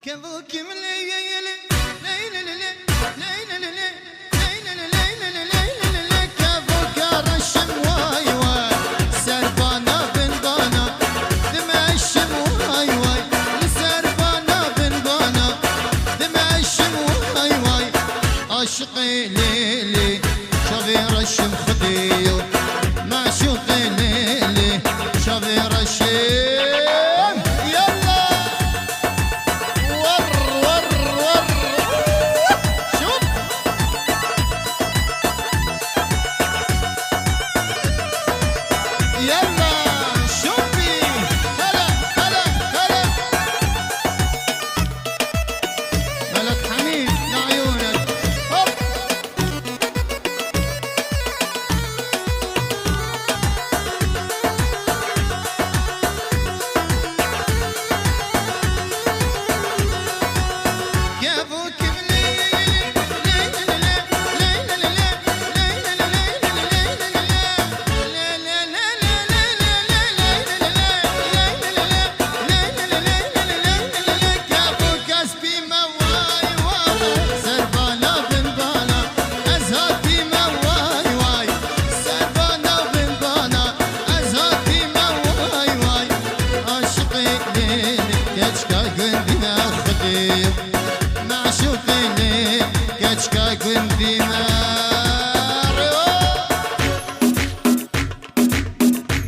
كذوك من ليل كذوك رشم واي واي سربانا بن بانا دمشم واي واي سربانا بن بانا دمشم واي واي عاشقي ليلي شافي رشم خديو معشوقي ليلي شافي رشم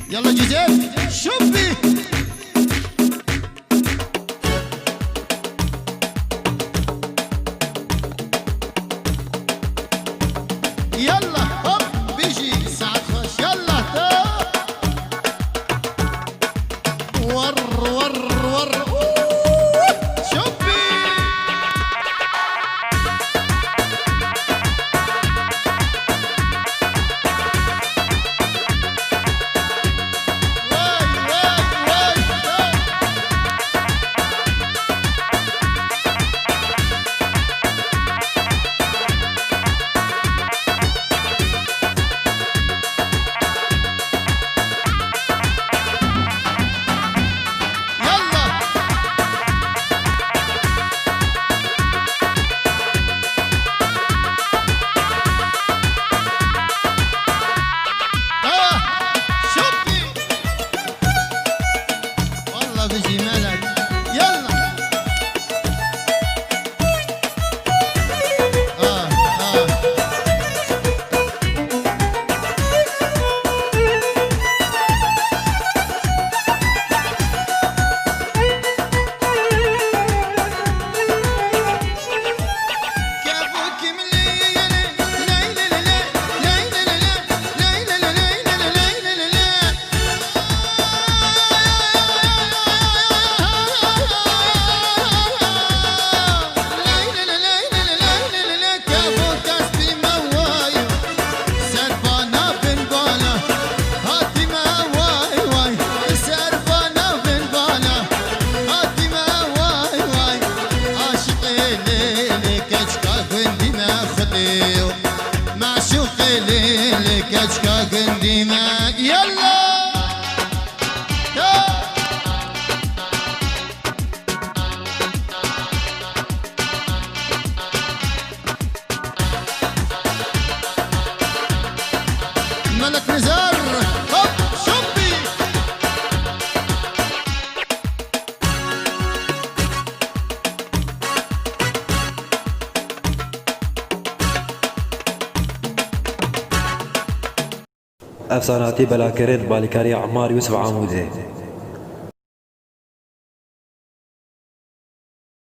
يلا جيزيل شوفي يلا هوب بيجي ساعة خوش يلا ور ور ور معشوقي ليلك اشكاك دماء يلا ملك نزار هوب شوفي افساناتی بلاکرد بالکاری عمار یوسف عاموزه